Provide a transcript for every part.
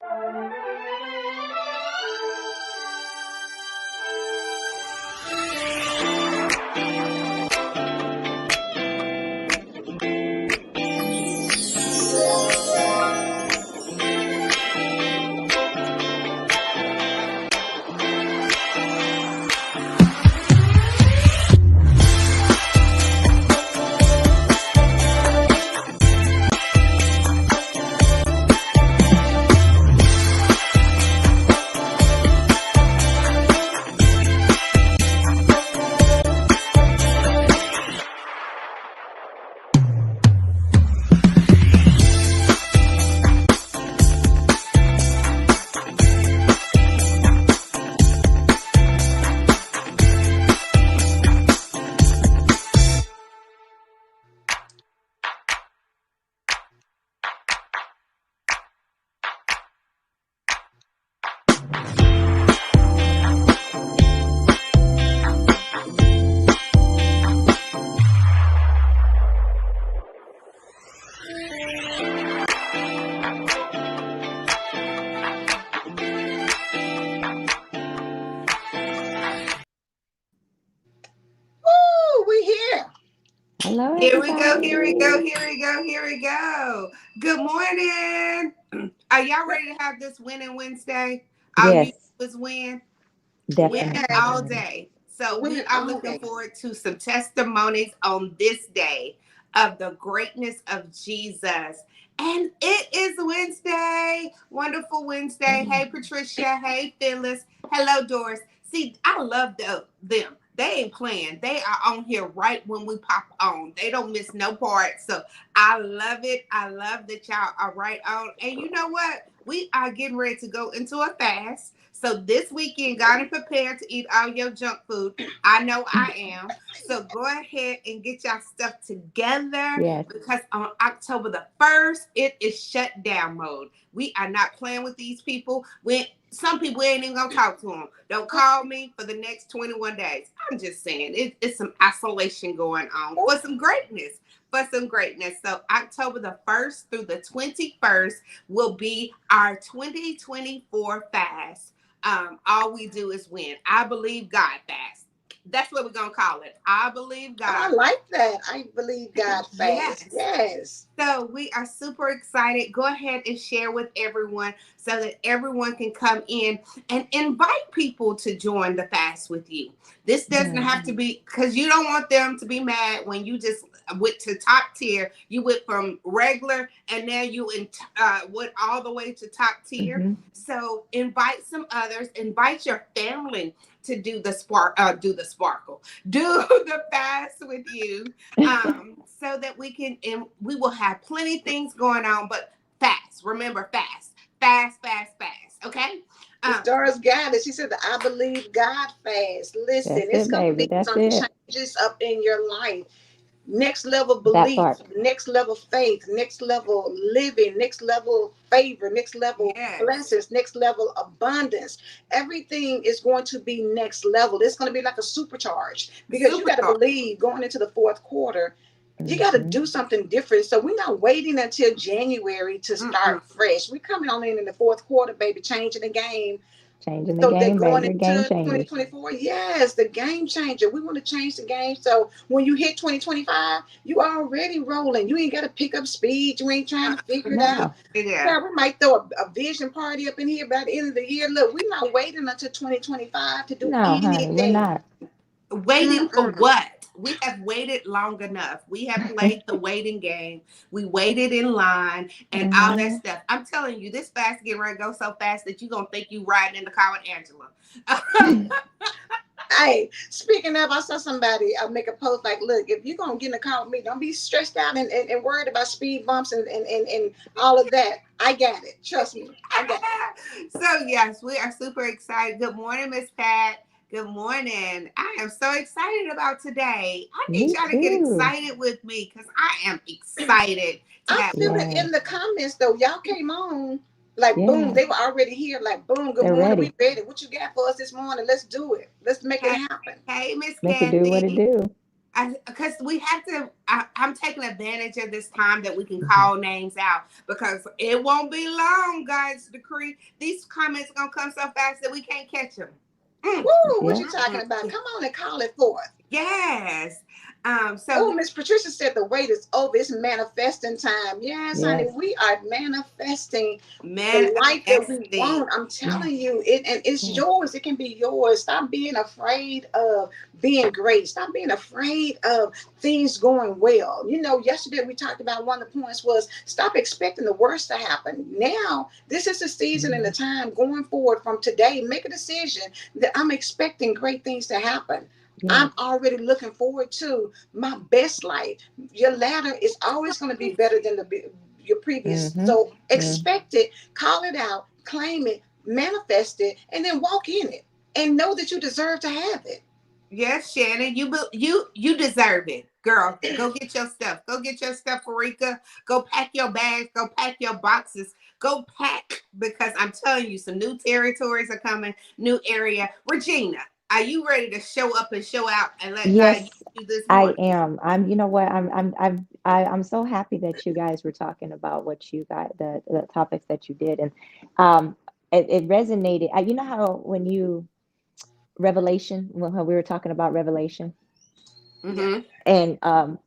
Woo, we here. Hello, Here we go, everybody. here we go, here we go, here we go. Good morning. Are y'all ready to have this winning Wednesday? All you Yes, do is win. Winning all Yes. definitely. day. So we Winning are all looking day. forward to some testimonies on this day of the greatness of Jesus. And it is Wednesday. Wonderful Wednesday. Hey, Patricia. Hey, Phyllis. Hello, Doris. See, I love them. They ain't playing. They are on here right when we pop on. They don't miss no part. So I love it. I love that y'all are right on. And you know what? We are getting ready to go into a fast. So this weekend, got it prepared to eat all your junk food. I know I am. So go ahead and get your stuff together Yes. because on October the 1st, it is shutdown mode. We are not playing with these people. Some people ain't even gonna talk to them. Don't call me for the next 21 days. I'm just saying, it's some isolation going on for some greatness. For some greatness. So October the 1st through the 21st will be our 2024 fast. All we do is win. I believe God fast. That's what we're gonna call it. I believe I God. like that. I believe God fast. Yes. Yes. So we are super excited. Go ahead and share with everyone so that everyone can come in and invite people to join the fast with you. This doesn't Yes. have to be because you don't want them to be mad when you just went to top tier. You went from regular and now went all the way to top tier. Mm-hmm. So invite some others. Invite your family to do the sparkle, do the fast with you, so that we can, and we will have plenty of things going on, but fast. Remember, fast, fast, fast, fast. Okay. Miss Um, Doris got it. She said, I believe God fast. Listen, That's it's it, going to baby. be That's some it. changes up in your life. Next level That belief, part. next level faith, next level living, next level favor, next level yes, blessings, next level abundance. Everything is going to be next level. It's going to be like a supercharge because you got to superstar. believe going into the fourth quarter, you got to Mm-hmm. do something different. So we're not waiting until January to Mm-mm. start fresh. We're coming on in the fourth quarter, baby, changing the game. Changing the So they're game, going baby. Game into changers. 2024. Yes, the game changer. We want to change the game. So when you hit 2025, you already rolling. You ain't got to pick up speed. You ain't trying to figure it out. No, Yeah. Yeah, we might throw a vision party up in here by the end of the year. Look, we're not waiting until 2025 to do no, honey, we're anything. not. Waiting for Mm-mm. what? We have waited long enough. We have played the waiting game. We waited in line and all that Mm-hmm. stuff. I'm telling you, this fast getting ready to go so fast that you're gonna think you riding in the car with Angela. Hey, speaking of, I saw somebody make a post like, look, if you're going to get in the car with me, don't be stressed out and worried about speed bumps and all of that. I got it. Trust me. I got it. So yes, we are super excited. Good morning, Miss Pat. Good morning. I am so excited about today. I need Me y'all to get too. excited with me because I am excited to I have. feel it Yes. in the comments though. Y'all came on like boom. Yeah. They were already here. Like boom. Good They're morning. We ready. ready. What you got for us this morning? Let's do it. Let's make it Hey, happen. hey, Miss Make it do what it Kathy. do. Because we have to. I'm taking advantage of this time that we can call names out because it won't be long, guys. Decree these comments gonna come so fast that we can't catch them. Mm, Woo, what Yeah. you talking about? mm. Come on and call it forth. Yes. Oh, So Miss Patricia said the wait is over. It's manifesting time. Yes, honey, Yes. we are manifesting the life that we manifesting. want. I'm Yes. telling you, it and it's Yes. yours. It can be yours. Stop being afraid of being great. Stop being afraid of things going well. You know, yesterday we talked about one of the points was stop expecting the worst to happen. Now, this is the season and the Mhm. time going forward from today. Make a decision that I'm expecting great things to happen. I'm Yes. already looking forward to my best life. Your ladder is always going to be better than your previous. Mm-hmm. So Mm. expect it, call it out, claim it, manifest it, and then walk in it, and know that you deserve to have it. Yes, Shannon, you deserve it, girl. Go get your stuff. Go get your stuff, Farika. Go pack your bags. Go pack your boxes. Go pack because I'm telling you, some new territories are coming. New area. Regina, are you ready to show up and show out and let God use Yes, you this I morning? am. You know what, I'm so happy that you guys were talking about what you got, the topics that you did. And um, it resonated. You know how when you, Revelation, when we were talking about Revelation, Yeah. Mm-hmm. and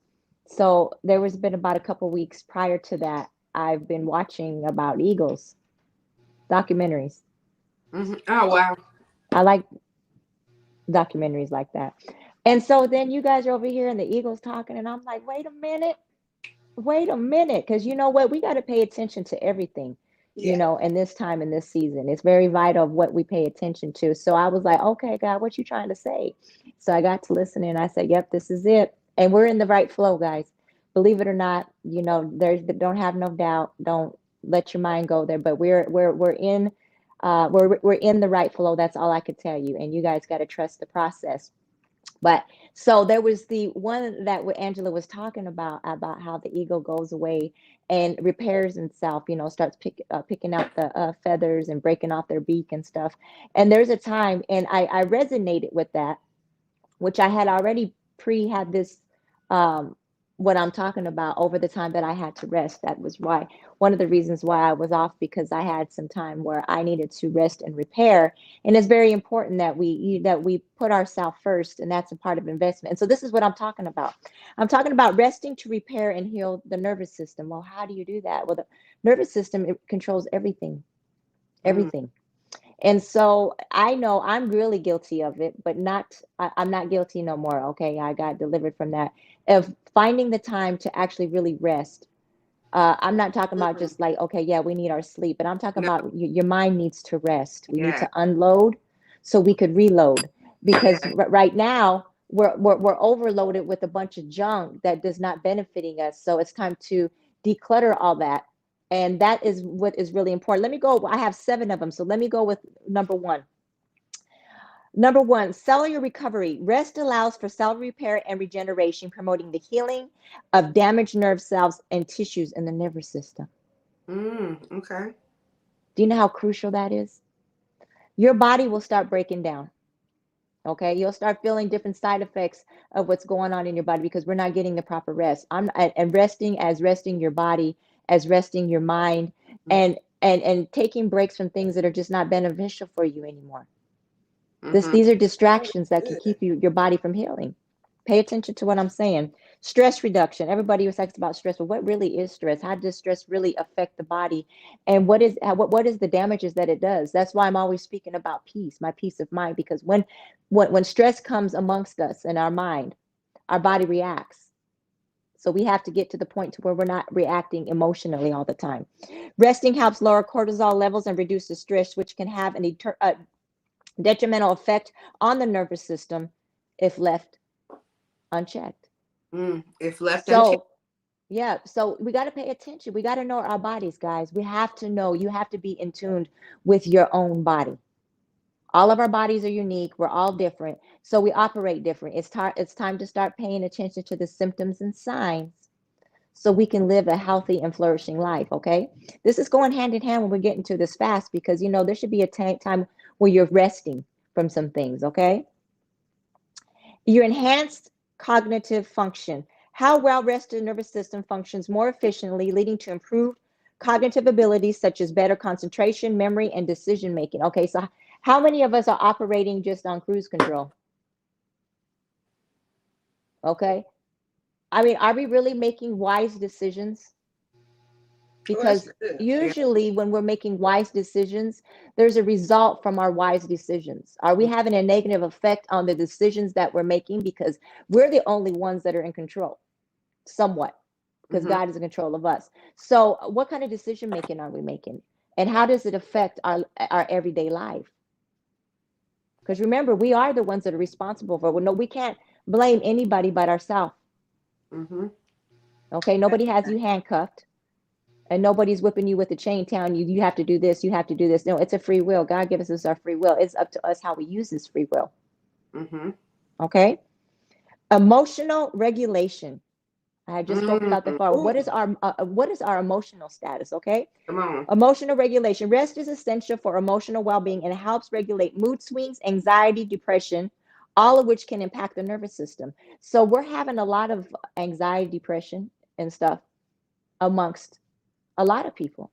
so there was been about a couple weeks prior to that, I've been watching about eagles, documentaries. Mm-hmm. Oh Oh, wow. I like documentaries like that. And so then you guys are over here and the eagles talking, and I'm like, wait a minute, because you know what? We got to pay attention to everything, yeah. in this time, in this season. It's very vital of what we pay attention to. So I was like, okay, God, what you trying to say? So I got to listen and I said, yep, this is it. And we're in the right flow, guys. Believe it or not, there's don't have no doubt. Don't let your mind go there. But we're in the right flow. That's all I could tell you. And you guys got to trust the process. But so there was the one that Angela was talking about how the eagle goes away and repairs itself, starts picking out the feathers and breaking off their beak and stuff. And there's a time, and I resonated with that, which I had already had this, um, what I'm talking about over the time that I had to rest. That was why one of the reasons why I was off, because I had some time where I needed to rest and repair. And it's very important that we put ourselves first, and that's a part of investment. And so this is what I'm talking about. I'm talking about resting to repair and heal the nervous system. Well, how do you do that? Well, the nervous system, it controls everything, Mm, everything. And so I know I'm really guilty of it, but I'm not guilty no more. Okay. I got delivered from that, of finding the time to actually really rest. I'm not talking about Mm-mm. just like, okay, yeah, we need our sleep, but I'm talking no. about your mind needs to rest. We need Yeah. to unload so we could reload, because Yeah. right now we're overloaded with a bunch of junk that does not benefiting us. So it's time to declutter all that. And that is what is really important. Let me go. I have 7 of them. So let me go with number one. Number one, cellular recovery. Rest allows for cell repair and regeneration, promoting the healing of damaged nerve cells and tissues in the nervous system. Okay. Do you know how crucial that is? Your body will start breaking down. Okay, you'll start feeling different side effects of what's going on in your body because we're not getting the proper rest. And resting, as resting your body, as resting your mind, and taking breaks from things that are just not beneficial for you anymore. Mm-hmm. These are Oh, distractions that can good. keep your body from healing. Pay attention to what I'm saying. Stress reduction. Everybody was talking about stress, but what really is stress? How does stress really affect the body? And what is the damages that it does? That's why I'm always speaking about peace, my peace of mind, because when stress comes amongst us in our mind, our body reacts. So we have to get to the point to where we're not reacting emotionally all the time. Resting helps lower cortisol levels and reduces stress, which can have a detrimental effect on the nervous system if left unchecked. If left unchecked. So, yeah, so we got to pay attention. We got to know our bodies, guys. We have to know, you have to be in tune with your own body. All of our bodies are unique. We're all different. So we operate different. It's time to start paying attention to the symptoms and signs so we can live a healthy and flourishing life, okay? This is going hand in hand when we're getting to this fast, because there should be a time where you're resting from some things, okay? Your enhanced cognitive function. How well rested nervous system functions more efficiently, leading to improved cognitive abilities such as better concentration, memory, and decision making. Okay, so how many of us are operating just on cruise control? Okay. I mean, are we really making wise decisions? Oh, that's Because good. Yeah. usually when we're making wise decisions, there's a result from our wise decisions. Are we having a negative effect on the decisions that we're making? Because we're the only ones that are in control, somewhat, because Mm-hmm. God is in control of us. So, what kind of decision making are we making? And how does it affect our everyday life? Because remember, we are the ones that are responsible for it. Well, no, we can't blame anybody but ourselves. Mm-hmm. Okay, nobody has you handcuffed. And nobody's whipping you with a chain telling you you have to do this, you have to do this. No, it's a free will. God gives us our free will. It's up to us how we use this free will. Mm-hmm. Okay. Emotional regulation. I just spoke about the Mm-hmm. far. Ooh, What is our emotional status? Okay. Come on. Emotional regulation. Rest is essential for emotional well-being and helps regulate mood swings, anxiety, depression, all of which can impact the nervous system. So we're having a lot of anxiety, depression, and stuff amongst a lot of people.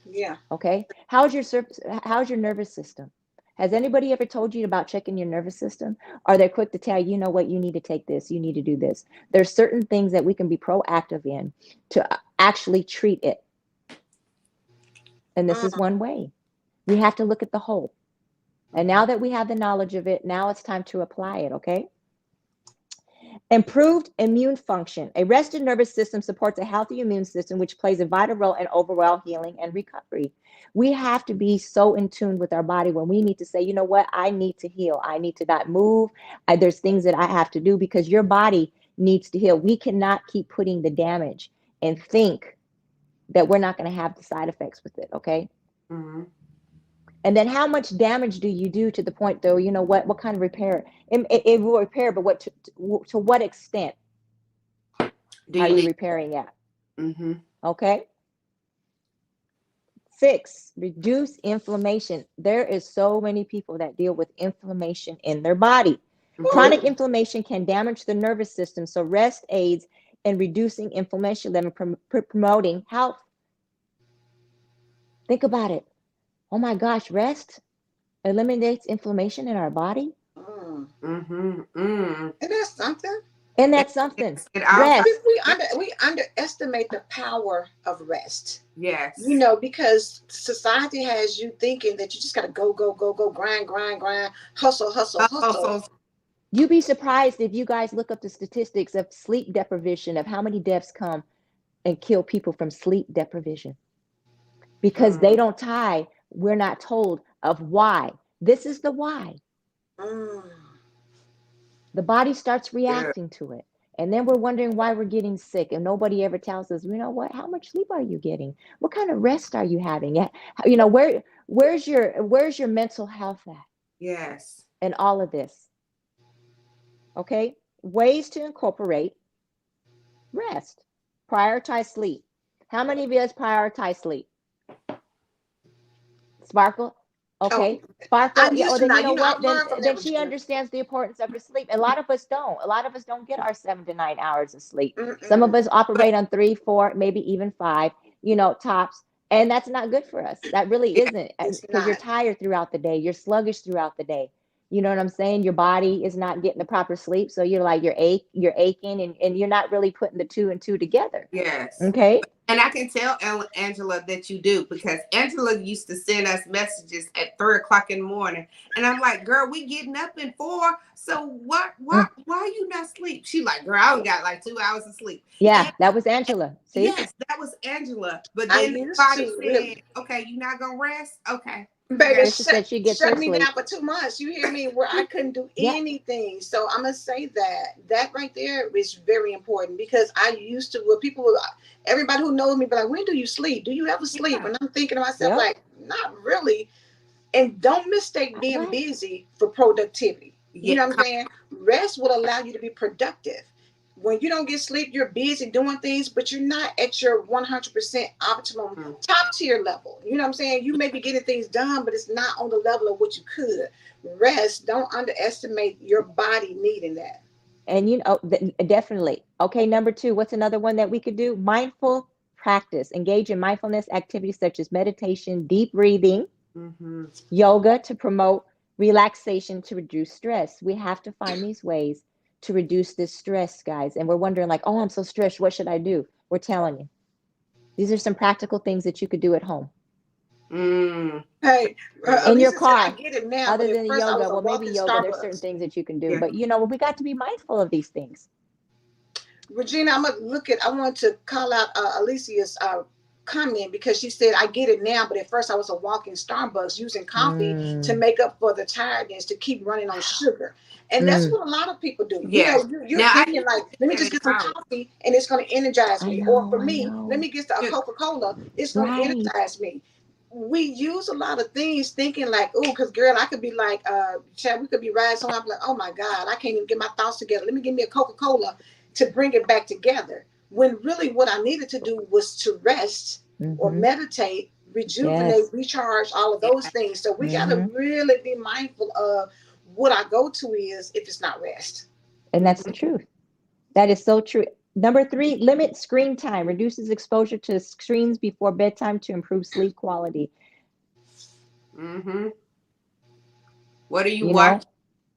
yeah. Okay. How's your nervous system? Has anybody ever told you about checking your nervous system? Are they quick to tell you, you know what, you need to take this, you need to do this? There's certain things that we can be proactive in to actually treat it. And this is Mm. one way. We have to look at the whole. And now that we have the knowledge of it, now it's time to apply it, okay? Improved immune function. A rested nervous system supports a healthy immune system, which plays a vital role in overall healing and recovery. We have to be so in tune with our body when we need to say, you know what, I need to heal. I need to not move. There's things that I have to do because your body needs to heal. We cannot keep putting the damage and think that we're not going to have the side effects with it, okay? Mm-hmm. And then how much damage do you do to the point, though, you know what kind of repair? It will repair, but to what extent Do are you you need? repairing at? Mm-hmm. Okay. 6, reduce inflammation. There is so many people that deal with inflammation in their body. Mm-hmm. Chronic inflammation can damage the nervous system, so rest aids in reducing inflammation and promoting health. Think about it. Oh my gosh, rest eliminates inflammation in our body. Mm. Mm-hmm. Mm. And that's something. And It, that's something. it I also. think Rest. we underestimate the power of rest. You Yes. know, because society has you thinking that you just got to go, go, go, go, grind, grind, grind, hustle, hustle, hustle. Also. You'd be surprised if you guys look up the statistics of sleep deprivation, of how many deaths come and kill people from sleep deprivation because they Mm. don't tie, we're not told of why. This is the why. Mm. The body starts Good. reacting to it. And then we're wondering why we're getting sick. And nobody ever tells us, you know what, how much sleep are you getting? What kind of rest are you having? You know, where's your mental health at Yes. and all of this? Okay. Ways to incorporate rest. Prioritize sleep. How many of you guys prioritize sleep? Sparkle? Oh, Okay. Sparkle, I'm yeah. used Well, to then now. you know You know, I've what? Then learned from then that, she Regina. understands the importance of her sleep. A lot of us don't. A lot of us don't get our 7 to 9 hours of sleep. Some of Mm-mm. us operate on 3, 4, maybe even 5, tops. And that's not good for us. That really Yeah. isn't It's because you're not. tired throughout the day. You're sluggish throughout the day. You know what I'm saying? Your body is not getting the proper sleep. So you're like, you're aching and you're not really putting the two and two together. Yes. Okay. And I can tell Angela that you do because Angela used to send us messages at 3 o'clock in the morning, and I'm like, "Girl, we getting up in 4, so why you not sleep?" She like, "Girl, I only got like 2 hours of sleep." Yeah, And that was Angela. See? yes, that was Angela. But I then the used body to said, really. "Okay, you not gonna rest? Okay, I Baby, got Patricia said she gets her shut me sleep. down for 2 months. You hear me? Where I couldn't do Yeah. anything. So I'm gonna say that right there is very important because I used to. Well, people, everybody who knows me, be like, "When do you sleep? Do you ever you." sleep?" Yeah. And I'm thinking to myself, Yep. like, not really. And don't mistake being Right. busy for productivity. You Yeah. know what I'm saying? Rest will allow you to be productive. When you don't get sleep, you're busy doing things, but you're not at your 100% optimum Mm. top tier level. You know what I'm saying? You may be getting things done, but it's not on the level of what you could. Rest, don't underestimate your body needing that. And definitely. Okay, number two, what's another one that we could do? Mindful practice. Engage in mindfulness activities such as meditation, deep breathing, Mm-hmm. yoga to promote relaxation to reduce stress. We have to find these ways to reduce this stress, guys. And we're wondering, like, oh, I'm so stressed. What should I do? We're telling you. These are some practical things that you could do at home. Mm. Hey, Mm. In your Alicia said, I car, get it now, other but than at the first I yoga. was a Well, maybe walking yoga, there's certain Starbucks. things that you can do. Yeah. But, we got to be mindful of these things. Regina, I want to call out Alicia's comment because she said, I get it now, but at first I was a walking Starbucks using coffee to Mm, make up for the tiredness to keep running on sugar. And that's mm. what a lot of people do. Yes. You're Now I thinking used to like, do let me that just in get some college. coffee and it's going to energize I me. Or know, for I me, let know. me get a Sugar. Coca-Cola. It's going to Right. energize me. We use a lot of things thinking like, oh, because girl, I could be like, Chad, we could be riding somewhere. I'm like, oh my God, I can't even get my thoughts together. Let me give me a Coca-Cola to bring it back together. When really what I needed to do was to rest or Mm-hmm. meditate, rejuvenate, Yes. recharge, all of Yeah. those things. So we got to Mm-hmm. really be mindful of what our go-to is if it's not rest. And that's the Mm-hmm. truth. That is so true. Number three, limit screen time. Reduces exposure to screens before bedtime to improve sleep quality. Mm-hmm. What are you You watching?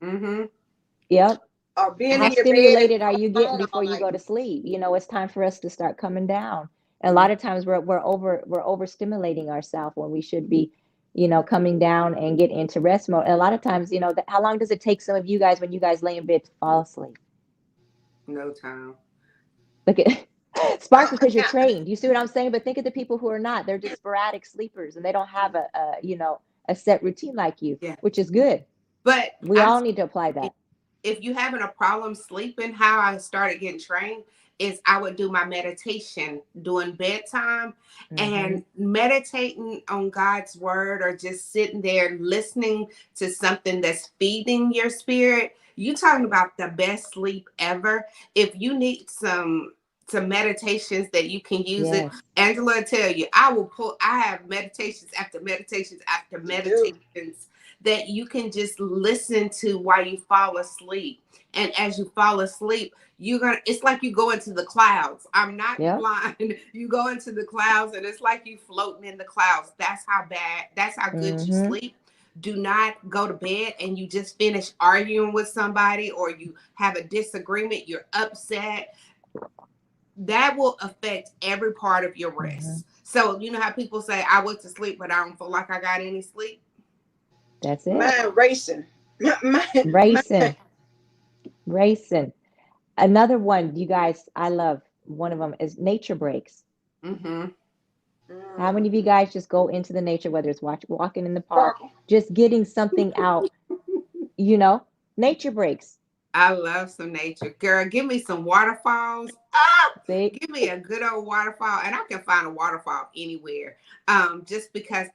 know, Mm-hmm. yep. Or being How in your bed and stimulated are on you the getting phone before all you night. go to sleep? It's time for us to start coming down. And a lot of times we're overstimulating ourselves when we should be, coming down and get into rest mode. And a lot of times, how long does it take some of you guys when you guys lay in bed to fall asleep? No time. Look at Sparks because you're Now, trained. You see what I'm saying? But think of the people who are not. They're just sporadic sleepers and they don't have a set routine like you, Yeah. which is good. But We I'm all need to apply saying, that. if you having a problem sleeping, how I started getting trained is I would do my meditation during bedtime Mm-hmm. and meditating on God's word or just sitting there listening to something that's feeding your spirit. You talking about the best sleep ever. If you need some meditations that you can use it, Yes. Angela will tell you, I have meditations after meditations after you do. meditations that you can just listen to while you fall asleep. And as you fall asleep, it's like you go into the clouds. I'm not Yep. blind. You go into the clouds and it's like you floating in the clouds. That's how good you Mm-hmm. sleep. Do not go to bed and you just finish arguing with somebody or you have a disagreement, you're upset. That will affect every part of your Mm-hmm. rest. So you know how people say, I went to sleep, but I don't feel like I got any sleep? That's it. Mind racing. Racing. Racing. Another one, you guys, I love one of them is nature breaks. Mm-hmm. How Mm. many of you guys just go into the nature, whether it's walking in the park, Sparkle. just getting something out, you know, nature breaks. I love some nature. Girl, give me some waterfalls. Ah, See? give me a good old waterfall. And I can find a waterfall anywhere. Just because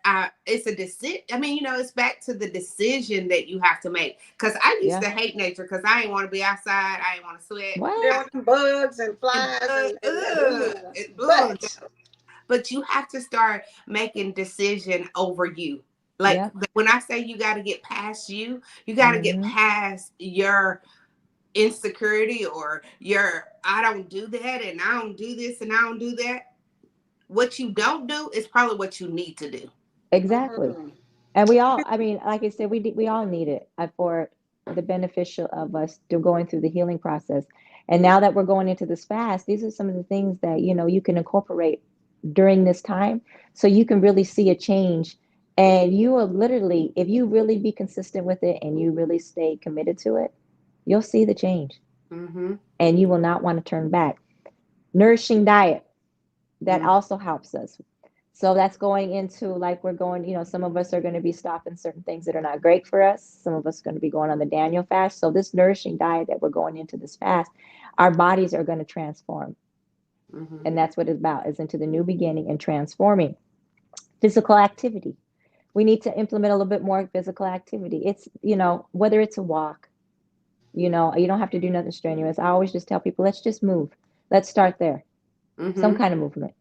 it's a decision. I mean, it's back to the decision that you have to make. Because I used Yeah. to hate nature because I didn't want to be outside. I didn't want to sweat. There What? with them bugs and And flies bug, and ugh. But you have to start making decision over you. Like Yep. when I say you got to get past you got to get Mm-hmm. past your insecurity or your I don't do that and I don't do this and I don't do that. What you don't do is probably what you need to do. Exactly. mm, And we all, I mean, like I said, we all need it for the beneficial of us to going through the healing process. And now that we're going into this fast, these are some of the things that, you can incorporate during this time so you can really see a change. And you will literally, if you really be consistent with it and you really stay committed to it, you'll see the change Mm-hmm. and you will not want to turn back. Nourishing diet, that Mm-hmm. also helps us. So that's going into like we're going, some of us are going to be stopping certain things that are not great for us. Some of us are going to be going on the Daniel fast. So this nourishing diet that we're going into this fast, our bodies are going to transform. Mm-hmm. And that's what it's about, is into the new beginning and transforming. Physical activity. We need to implement a little bit more physical activity. It's, whether it's a walk, you don't have to do nothing strenuous. I always just tell people, let's just move. Let's start there. Some Mm-hmm. kind of movement,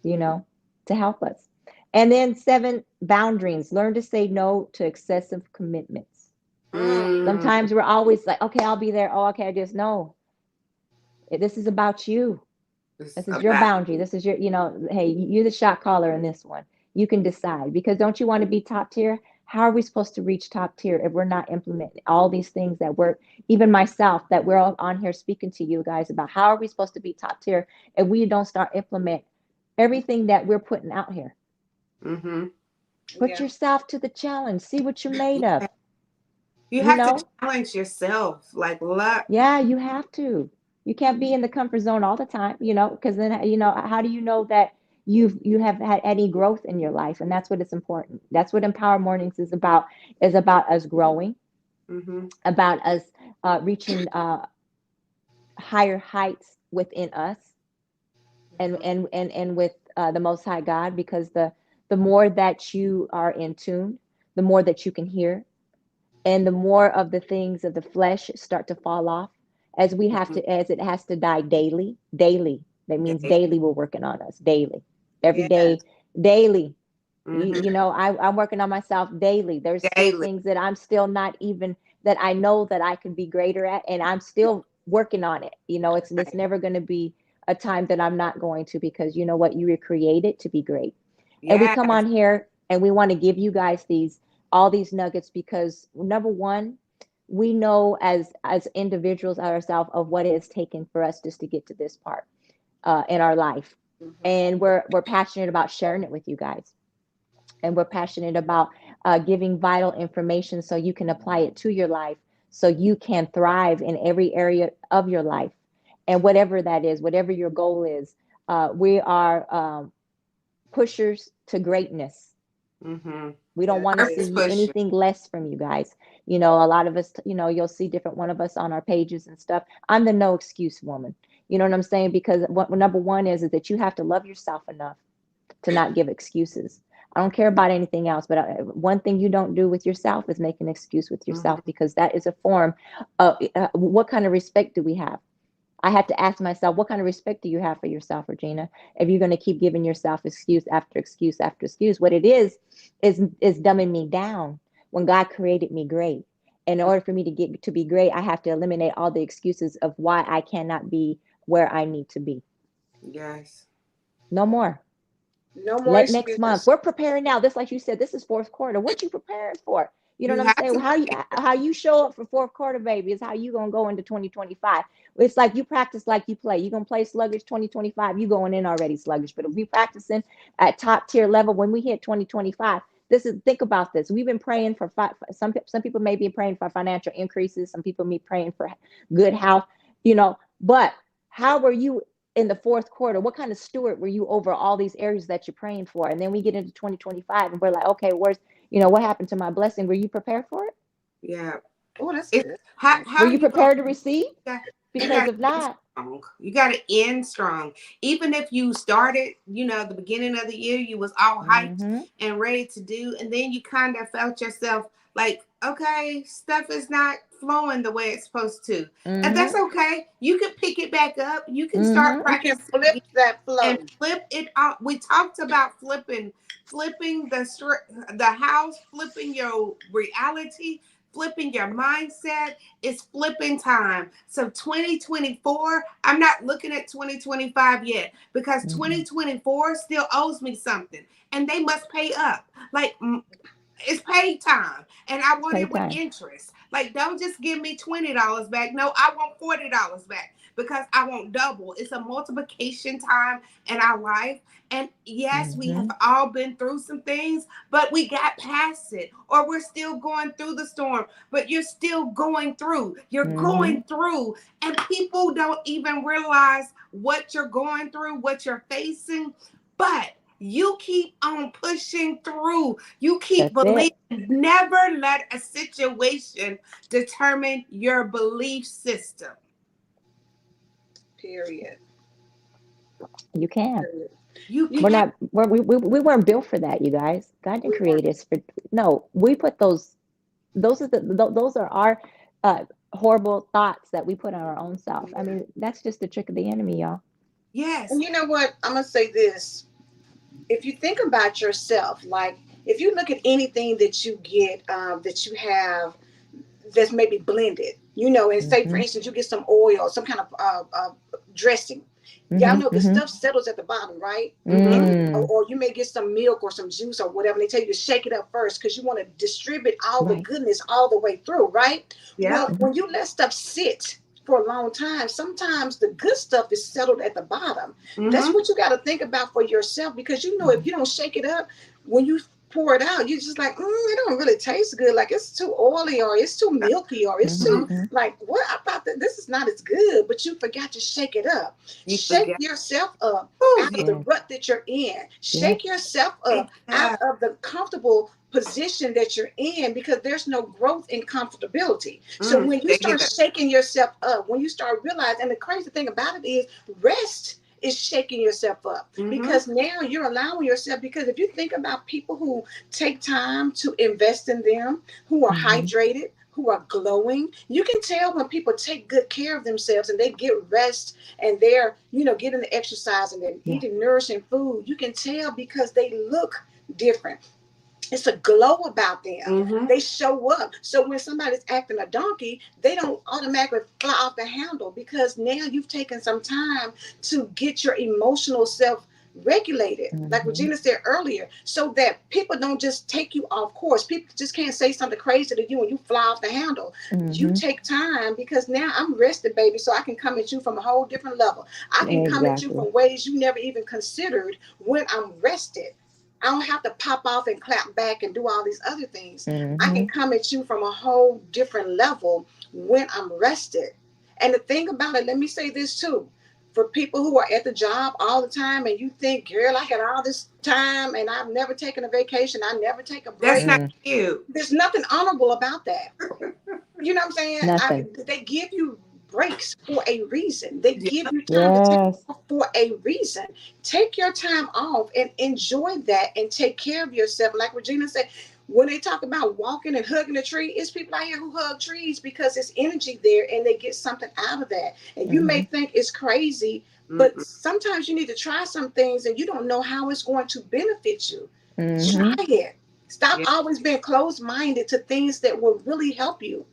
you know, to help us. And then seven, boundaries. Learn to say no to excessive commitments. Mm. Sometimes we're always like, okay, I'll be there. Oh, okay, I just know this is about you. It's This is your about boundary. This is your, hey, you're the shot caller in this one. You can decide because don't you want to be top tier? How are we supposed to reach top tier if we're not implementing all these things that we're, even myself, that we're all on here speaking to you guys about? How are we supposed to be top tier if we don't start implement everything that we're putting out here? mm-hmm. Put Yeah. yourself to the challenge. See what you're made of. You You have to know, challenge yourself. Like look. yeah, you have to. You can't be in the comfort zone all the time, because then, how do you know that you have had any growth in your life? And that's what it's important. That's what Empower Mornings is about us growing, Mm-hmm. about us reaching higher heights within us and with the Most High God, because the more that you are in tune, the more that you can hear, and the more of the things of the flesh start to fall off, Mm-hmm. as it has to die daily. That means Day. daily we're working on us daily, every Yes. day, daily. Mm-hmm. I'm working on myself daily. There's still Daily. things that I'm still not even, that I know that I can be greater at, and I'm still working on it. It's Right. never going to be a time that I'm not going to, because you know what, you were created to be great. And we come Yes. on here and we want to give you guys all these nuggets, because number one, we know as individuals ourselves of what it has taken for us just to get to this part in our life. Mm-hmm. And we're passionate about sharing it with you guys, and we're passionate about giving vital information so you can apply it to your life, so you can thrive in every area of your life, and whatever that is, whatever your goal is. We are pushers to greatness. Mm-hmm. We don't That's want to it. Purpose see pushing. anything less from you guys. A lot of us, you'll see different one of us on our pages and stuff. I'm the no excuse woman. You know what I'm saying? Because number one is that you have to love yourself enough to not give excuses. I don't care about anything else, but one thing you don't do with yourself is make an excuse with yourself, Mm-hmm. because that is a form of what kind of respect do we have? I have to ask myself, what kind of respect do you have for yourself, Regina? If you're going to keep giving yourself excuse after excuse after excuse, what it is dumbing me down when God created me great. In order for me to get to be great, I have to eliminate all the excuses of why I cannot be where I need to be. Yes. No more. No more Let next month. excuses. We're preparing now. This, like you said, this is fourth quarter. What you preparing for? You know You what I'm have saying? to How you show up for fourth quarter, baby, is how you gonna go into 2025. It's like you practice like you play. You gonna play sluggish 2025. You going in already sluggish. But if we practicing at top tier level when we hit 2025, think about this. We've been praying for some people may be praying for financial increases. Some people may be praying for good health. But how were you in the fourth quarter? What kind of steward were you over all these areas that you're praying for? And then we get into 2025 and we're like, okay, what happened to my blessing? Were you prepared for it? yeah. Oh, that's It's good. Were how you you gonna prepared to receive? you Because gotta if end not, strong. You gotta end strong. Even if you started, the beginning of the year, you was all hyped mm-hmm, and ready to do, and then you kind of felt yourself like, okay, stuff is not flowing the way it's supposed to. And mm-hmm, that's okay. You can pick it back up. You can start mm-hmm, You can practicing flip again that and flow. flip it out. We talked about flipping the house, flipping your reality, flipping your mindset. It's flipping time. So 2024, I'm not looking at 2025 yet, because mm-hmm. 2024 still owes me something, and they must pay up. Like, it's pay time, and I It's want it with paytime. interest. Like, don't just give me $20 back. No, I want $40 back, because I want double. It's a multiplication time in our life. And yes, we have Mm-hmm. all been through some things, but we got past it, or we're still going through the storm. But you're still going through. You're Mm-hmm. going through, and people don't even realize what you're going through, what you're facing. But you keep on pushing through. You keep That's believing. it. Never let a situation determine your belief system. Period. You can. Period. You You We're can't. not. We weren't built for that, you guys. God didn't we weren't. create us for. No, we put those. Those are our horrible thoughts that we put on our own self. I mean, that's just the trick of the enemy, y'all. Yes. And you know what? I'm gonna say this. If you think about yourself, like if you look at anything that you get, that you have, that's maybe blended, and say for Mm-hmm. instance you get some oil, some kind of dressing. Y'all Mm-hmm. know the Mm-hmm. stuff settles at the bottom, right? And Mm-hmm. Mm. or you may get some milk or some juice or whatever. And they tell you to shake it up first because you want to distribute all the Right. goodness all the way through, right? Yep. Well, Mm-hmm. when you let stuff sit for a long time, sometimes the good stuff is settled at the bottom. That's Mm-hmm. what you got to think about for yourself, because if you don't shake it up, when you pour it out, you're just like, it don't really taste good. Like it's too oily, or it's too milky, or it's too Mm-hmm. like what I thought that this is not as good, but you forgot to shake it up. You Shake forget. yourself up Oh, out yeah. of the Yes. rut that you're in. Yep. Shake yourself up out Yeah. of the comfortable position that you're in, because there's no growth in comfortability. So when you Stay start here. shaking yourself up, when you start realizing, and the crazy thing about it is rest is shaking yourself up, Mm-hmm. because now you're allowing yourself, because if you think about people who take time to invest in them, who are Mm-hmm. hydrated, who are glowing, you can tell when people take good care of themselves and they get rest, and they're getting the exercise and they're Yeah. eating nourishing food. You can tell because they look different. It's a glow about them. Mm-hmm. They show up. So when somebody's acting a donkey, they don't automatically fly off the handle, because now you've taken some time to get your emotional self regulated, like Mm-hmm. Regina said earlier, so that people don't just take you off course. People just can't say something crazy to you and you fly off the handle. You Mm-hmm. take time, because now I'm rested, baby, so I can come at you from a whole different level. I can come at you Exactly. from ways you never even considered when I'm rested. I don't have to pop off and clap back and do all these other things. I Mm-hmm. can come at you from a whole different level when I'm rested. And the thing about it, let me say this too. For people who are at the job all the time and you think, girl, I got all this time and I've never taken a vacation, I never take a That's break. not Mm. cute. There's nothing honorable about that. You know what I'm saying? Nothing. They give you breaks for a reason. They Yeah. give you time to take Yes. off for a reason. Take your time off and enjoy that and take care of yourself. Like Regina said, when they talk about walking and hugging a tree, it's people out here who hug trees because there's energy there and they get something out of that. And you may Mm-hmm. think it's crazy, but Mm-mm. sometimes you need to try some things and you don't know how it's going to benefit you. Try Mm-hmm. it. Stop Yeah. always being closed minded to things that will really help you.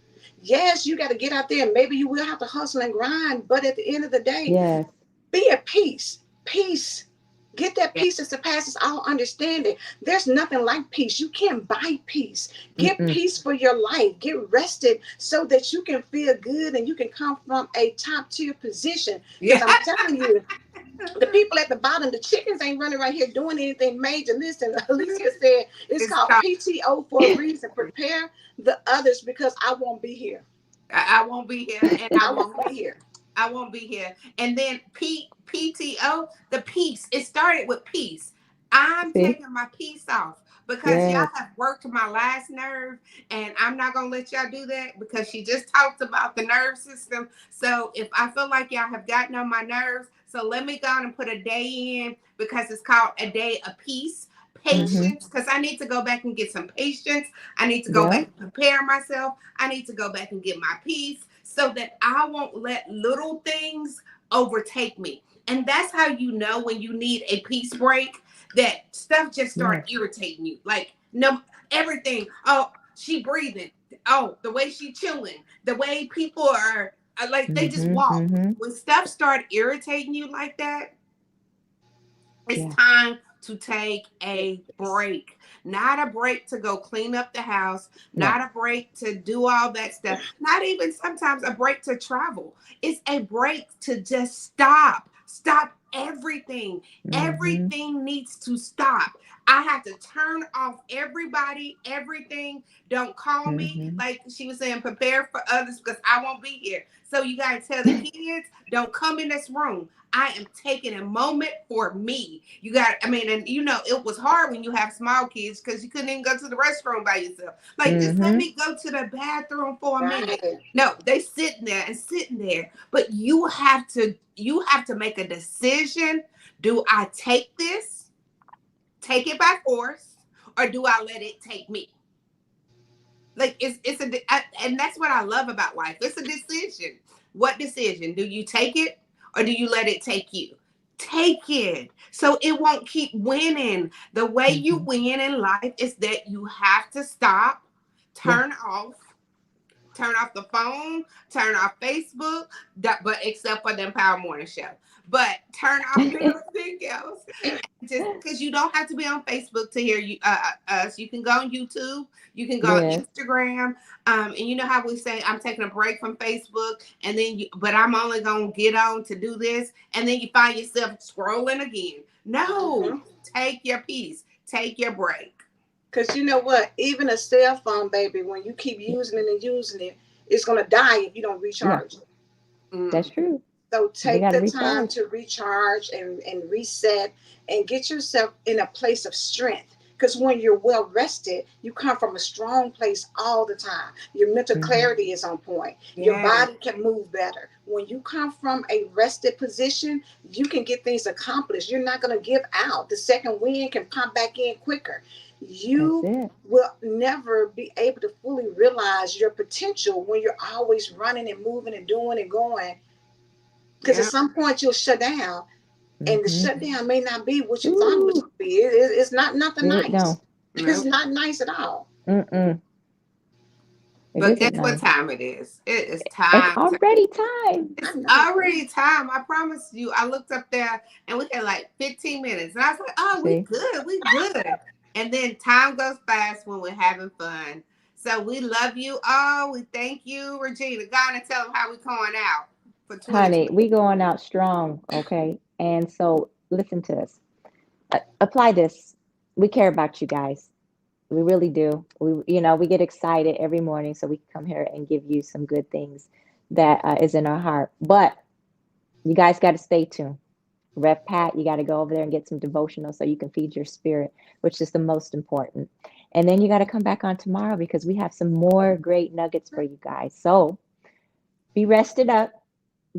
Yes, you got to get out there and maybe you will have to hustle and grind, but at the end of the day, Yes. be at peace. Peace. Get that Yeah. peace that surpasses all understanding. There's nothing like peace. You can't buy peace. Get Mm-mm. peace for your life. Get rested so that you can feel good and you can come from a top tier position. Because Yeah. I'm telling you, the people at the bottom, the chickens ain't running right here doing anything major. Listen, Alicia said it's It's called called, PTO for a reason. Prepare the others because I won't be here. I won't be here and I I won't won't be here. I won't be here. And then PTO, the peace. It started with peace. I'm See? taking my peace off because y'all Yes. have worked my last nerve, and I'm not gonna let y'all do that because she just talked about the nerve system. So if I feel like y'all have gotten on my nerves, so let me go on and put a day in because it's called a day of peace. Mm-hmm. Patience, because I need to go back and get some patience. I need to go back Yep. and prepare myself. I need to go back and get my peace so that I won't let little things overtake me. And that's how you know when you need a peace break, that stuff just start Yes. irritating you. Like no everything. Oh, she breathing. Oh, the way she chilling. The way people are like they just Mm-hmm. walk. Mm-hmm. When stuff start irritating you like that, it's Yeah. time to take a break. Not a break to go clean up the house, No. not a break to do all that stuff, not even sometimes a break to travel. It's a break to just stop. Stop everything. Mm-hmm. Everything needs to stop. I have to turn off everybody, everything. Don't call me. Mm-hmm. Like she was saying, prepare for others because I won't be here. So you got to tell the kids, don't come in this room. I am taking a moment for me. You got, I mean, and you know, it was hard when you have small kids because you couldn't even go to the restroom by yourself. Like, just let Mm-hmm. me go to the bathroom for a minute. Right. No, they sitting there and sitting there. But you have to make a decision. Do I take this, take it by force, or do I let it take me? Like and that's what I love about life. It's a decision. What decision? Do you take it or do you let it take you? Take it so it won't keep winning. The way you Mm-hmm. win in life is that you have to stop, Yeah. turn off, turn off the phone, turn off Facebook, but except for the Empower Morning Show. But turn off everything else. Just because you don't have to be on Facebook to hear you us. You can go on YouTube. You can go on Yes. Instagram. And you know how we say I'm taking a break from Facebook, and then but I'm only gonna get on to do this, and then you find yourself scrolling again. No, Mhm. take your peace. Take your break. Because you know what? Even a cell phone, baby, when you keep using it and using it, it's going to die if you don't Yeah, recharge it. that's Mm. true. So We take got to the time recharge. to recharge and reset and get yourself in a place of strength. Because when you're well rested, you come from a strong place all the time. Your mental Hmm. clarity is on point. Your Yes. body can move better. When you come from a rested position, you can get things accomplished. You're not going to give out. The second wind can pop back in quicker. That's You it. will never be able to fully realize your potential when you're always running and moving and doing and going, because at Yeah. some point you'll shut down, and the Hmm. shutdown may not be what you thought it was Ooh, going to be. It's not nothing it nice. no. It's Nope. not nice at all. Mm-mm. It But guess isn't what nice. time it is? It is It's time to. already time. I It's know. already time. I promise you. I looked up there and we had like 15 minutes. And I was like, oh, we See, good. We good. And then time goes fast when we're having fun. So we love you all. We thank you, Regina. Go on and tell them how we going out for 2020. honey, we going out strong, okay? And so listen to this. Apply this. We care about you guys. We really do. We get excited every morning, so we can come here and give you some good things that is in our heart. But you guys got to stay tuned. Rev Pat, you got to go over there and get some devotional so you can feed your spirit, which is the most important. And then you got to come back on tomorrow because we have some more great nuggets for you guys. So be rested up,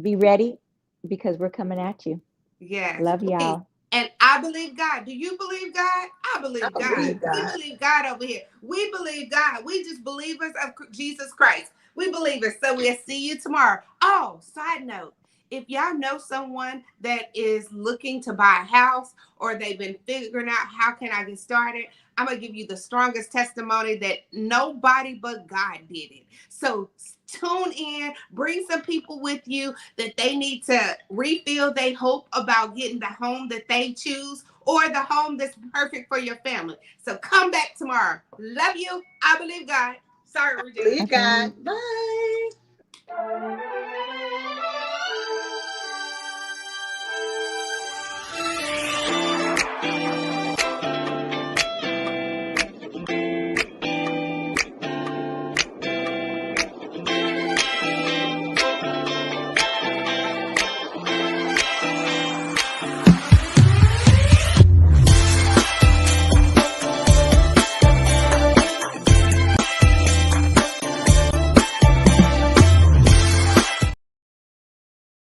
be ready because we're coming at you. Yes, Love please. y'all. And I believe God. Do you believe God? I I believe I God. believe believe We God. God. believe God over here. We believe God. We just believers of Jesus Christ. We believers. So we'll see you tomorrow. Oh, side note. If y'all know someone that is looking to buy a house or they've been figuring out how can I get started, I'm going to give you the strongest testimony that nobody but God did it. So tune in, bring some people with you that they need to refill their hope about getting the home that they choose or the home that's perfect for your family. So come back tomorrow. Love you. I believe God. Sorry, Regina. I Believe God. believe. Bye.